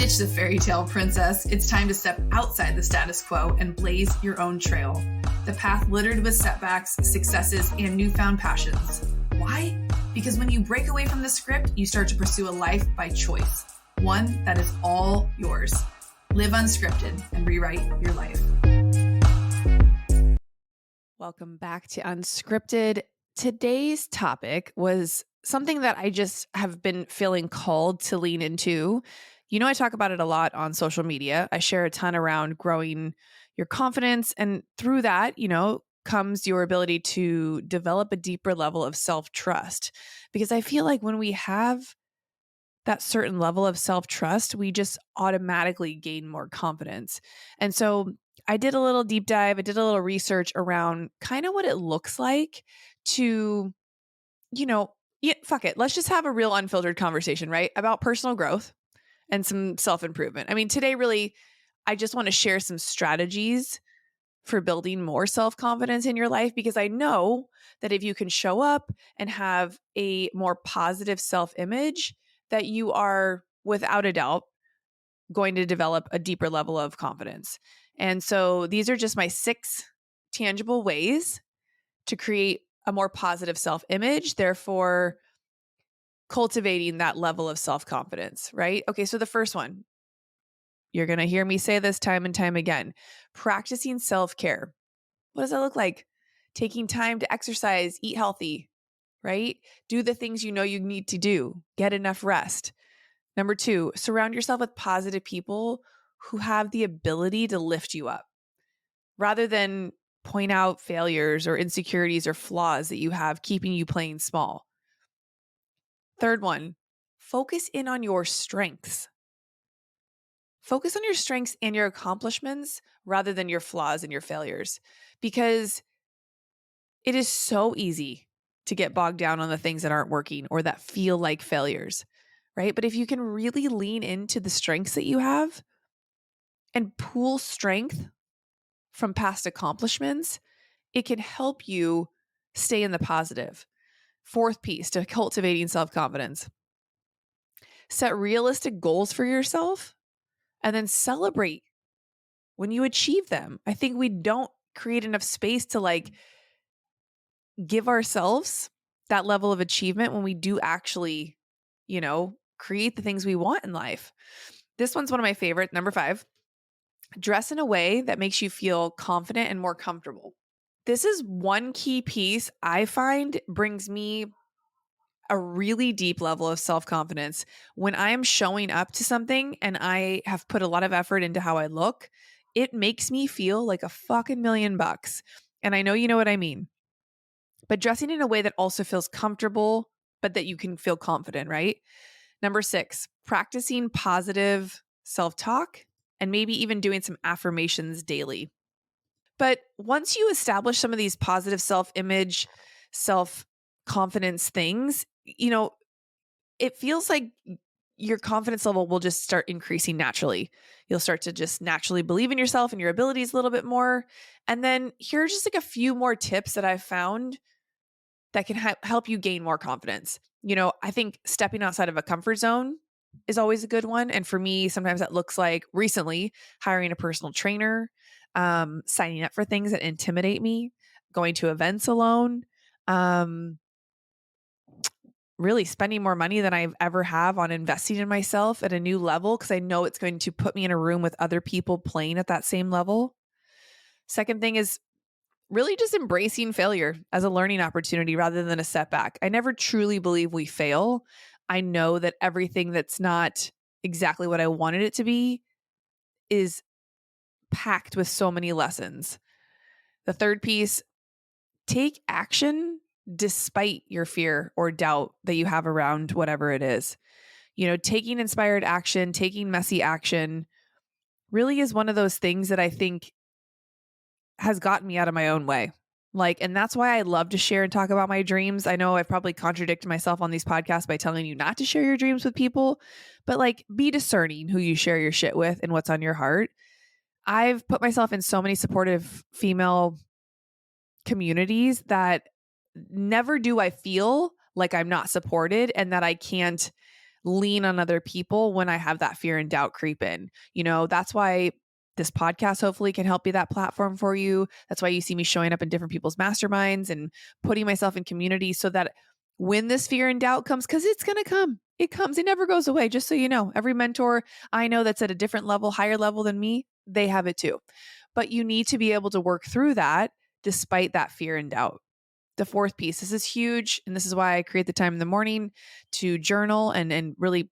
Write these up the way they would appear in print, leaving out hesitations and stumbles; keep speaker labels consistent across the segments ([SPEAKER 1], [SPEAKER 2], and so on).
[SPEAKER 1] Ditch the fairy tale, princess. It's time to step outside the status quo and blaze your own trail. The path littered with setbacks, successes, and newfound passions. Why? Because when you break away from the script, you start to pursue a life by choice. One that is all yours. Live unscripted and rewrite your life.
[SPEAKER 2] Welcome back to Unscripted. Today's topic was something that I just have been feeling called to lean into. You know, I talk about it a lot on social media. I share a ton around growing your confidence. And through that, comes your ability to develop a deeper level of self-trust. Because I feel like when we have that certain level of self-trust, we just automatically gain more confidence. And so I did a little deep dive. I did a little research around kind of what it looks like to, fuck it. Let's just have a real unfiltered conversation, right? About personal growth and some self-improvement. I mean, today really, I just want to share some strategies for building more self-confidence in your life, because I know that if you can show up and have a more positive self-image, that you are without a doubt going to develop a deeper level of confidence. And so these are just my 6 tangible ways to create a more positive self-image, therefore cultivating that level of self-confidence, right? Okay, so the first one, you're going to hear me say this time and time again, practicing self-care. What does that look like? Taking time to exercise, eat healthy, right? Do the things you know you need to do, get enough rest. Number 2, surround yourself with positive people who have the ability to lift you up rather than point out failures or insecurities or flaws that you have keeping you playing small. Third one, focus in on your strengths. Focus on your strengths and your accomplishments rather than your flaws and your failures, because it is so easy to get bogged down on the things that aren't working or that feel like failures, right? But if you can really lean into the strengths that you have and pool strength from past accomplishments, it can help you stay in the positive. Fourth piece to cultivating self-confidence. Set realistic goals for yourself and then celebrate when you achieve them. I think we don't create enough space to give ourselves that level of achievement when we do actually, create the things we want in life. This one's one of my favorite. Number 5, dress in a way that makes you feel confident and more comfortable. This is one key piece I find brings me a really deep level of self-confidence. When I am showing up to something and I have put a lot of effort into how I look, it makes me feel like a fucking $1,000,000. And I know you know what I mean. But dressing in a way that also feels comfortable, but that you can feel confident, right? Number 6, practicing positive self-talk and maybe even doing some affirmations daily. But once you establish some of these positive self-image, self-confidence things, it feels like your confidence level will just start increasing naturally. You'll start to just naturally believe in yourself and your abilities a little bit more. And then here are just a few more tips that I've found that can help you gain more confidence. I think stepping outside of a comfort zone is always a good one. And for me, sometimes that looks like recently hiring a personal trainer, signing up for things that intimidate me, going to events alone, really spending more money than I've ever have on investing in myself at a new level, because I know it's going to put me in a room with other people playing at that same level. Second thing is really just embracing failure as a learning opportunity rather than a setback. I never truly believe we fail. I know that everything that's not exactly what I wanted it to be is packed with so many lessons. The third piece, take action despite your fear or doubt that you have around whatever it is. Taking inspired action, taking messy action really is one of those things that I think has gotten me out of my own way. And that's why I love to share and talk about my dreams. I know I've probably contradicted myself on these podcasts by telling you not to share your dreams with people, but be discerning who you share your shit with and what's on your heart. I've put myself in so many supportive female communities that never do I feel like I'm not supported and that I can't lean on other people when I have that fear and doubt creep in. That's why this podcast hopefully can help be that platform for you. That's why you see me showing up in different people's masterminds and putting myself in community so that when this fear and doubt comes, because it's going to come, it comes, it never goes away. Just so you know, every mentor I know that's at a different level, higher level than me, they have it too. But you need to be able to work through that despite that fear and doubt. The fourth piece, this is huge. And this is why I create the time in the morning to journal and really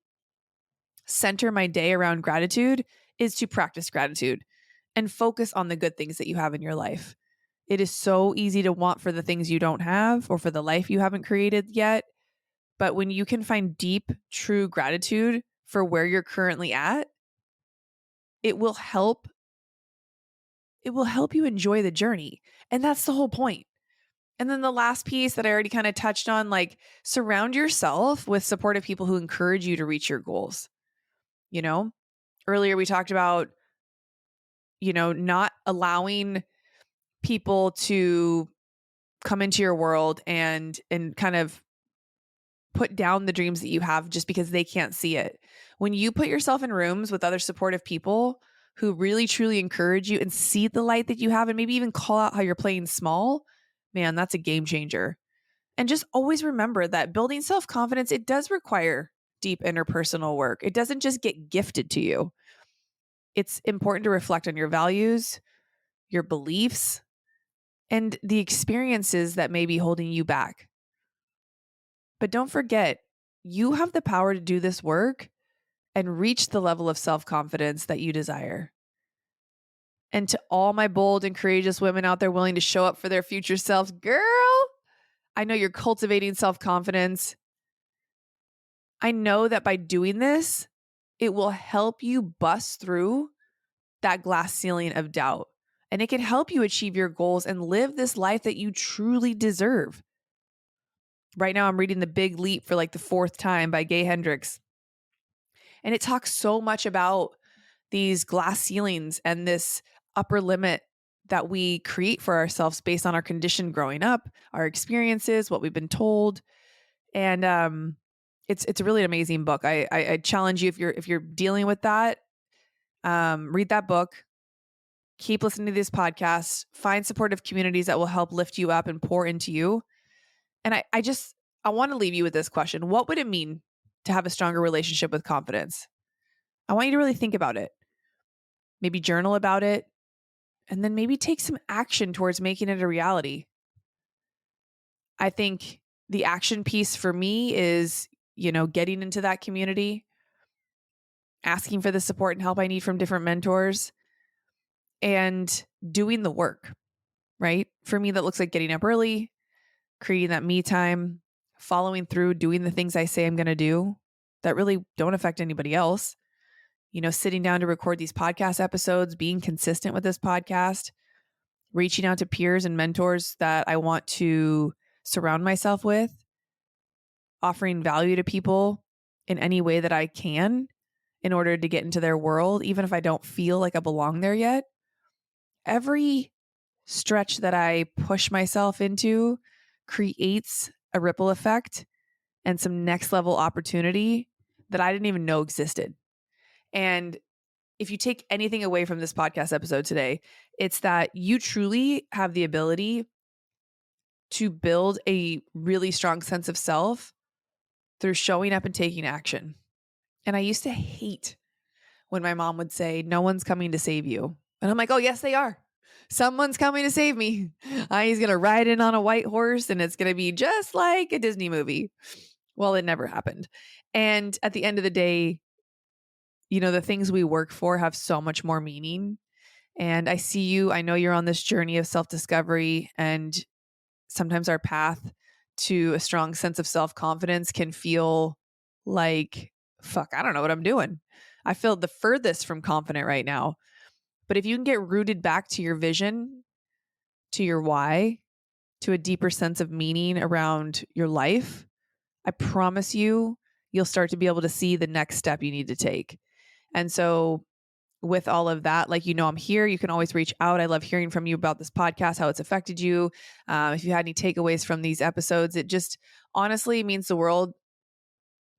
[SPEAKER 2] center my day around gratitude, is to practice gratitude and focus on the good things that you have in your life. It is so easy to want for the things you don't have or for the life you haven't created yet. But when you can find deep, true gratitude for where you're currently at, it will help you enjoy the journey. And that's the whole point. And then the last piece that I already kind of touched on, like, surround yourself with supportive people who encourage you to reach your goals. Earlier we talked about, not allowing people to come into your world and kind of put down the dreams that you have just because they can't see it. When you put yourself in rooms with other supportive people who really truly encourage you and see the light that you have and maybe even call out how you're playing small, man, that's a game changer. And just always remember that building self-confidence, it does require deep interpersonal work. It doesn't just get gifted to you. It's important to reflect on your values, your beliefs, and the experiences that may be holding you back. But don't forget, you have the power to do this work and reach the level of self-confidence that you desire. And to all my bold and courageous women out there willing to show up for their future selves, girl, I know you're cultivating self-confidence. I know that by doing this, it will help you bust through that glass ceiling of doubt. And it can help you achieve your goals and live this life that you truly deserve. Right now, I'm reading The Big Leap for like the fourth time by Gay Hendricks. And it talks so much about these glass ceilings and this upper limit that we create for ourselves based on our condition growing up, our experiences, what we've been told. And it's a really amazing book. I challenge you, if you're dealing with that, read that book. Keep listening to this podcast. Find supportive communities that will help lift you up and pour into you. And I want to leave you with this question. What would it mean to have a stronger relationship with confidence? I want you to really think about it. Maybe journal about it, and then maybe take some action towards making it a reality. I think the action piece for me is, getting into that community, asking for the support and help I need from different mentors, and doing the work, right? For me, that looks like getting up early, creating that me time, following through, doing the things I say I'm going to do that really don't affect anybody else. Sitting down to record these podcast episodes, being consistent with this podcast, reaching out to peers and mentors that I want to surround myself with, offering value to people in any way that I can in order to get into their world, even if I don't feel like I belong there yet. Every stretch that I push myself into creates a ripple effect and some next level opportunity that I didn't even know existed. And if you take anything away from this podcast episode today, it's that you truly have the ability to build a really strong sense of self through showing up and taking action. And I used to hate when my mom would say, "No one's coming to save you." And I'm like, "Oh, yes, they are. Someone's coming to save me. He's going to ride in on a white horse and it's going to be just like a Disney movie." Well, it never happened. And at the end of the day, the things we work for have so much more meaning. And I know you're on this journey of self-discovery, and sometimes our path to a strong sense of self-confidence can feel like, fuck, I don't know what I'm doing. I feel the furthest from confident right now. But if you can get rooted back to your vision, to your why, to a deeper sense of meaning around your life, I promise you'll start to be able to see the next step you need to take. And so with all of that, I'm here. You can always reach out. I love hearing from you about this podcast, how it's affected you. If you had any takeaways from these episodes, it just honestly means the world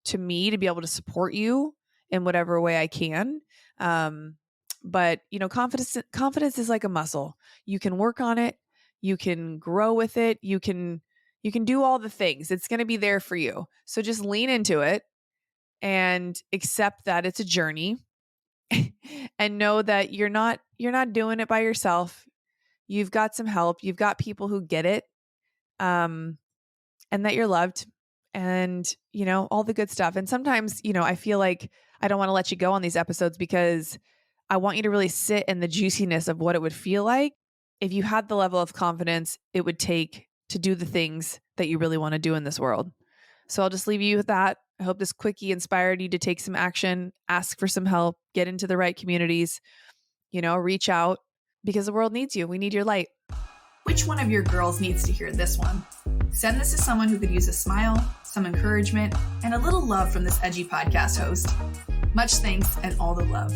[SPEAKER 2] to me to be able to support you in whatever way I can. But confidence is like a muscle. You can work on it. You can grow with it. You can do all the things. It's going to be there for you. So just lean into it and accept that it's a journey and know that you're not doing it by yourself. You've got some help. You've got people who get it. And that you're loved and, all the good stuff. And sometimes, I feel like I don't want to let you go on these episodes because I want you to really sit in the juiciness of what it would feel like if you had the level of confidence it would take to do the things that you really want to do in this world. So I'll just leave you with that. I hope this quickie inspired you to take some action, ask for some help, get into the right communities, reach out because the world needs you. We need your light.
[SPEAKER 1] Which one of your girls needs to hear this one? Send this to someone who could use a smile, some encouragement, and a little love from this edgy podcast host. Much thanks and all the love.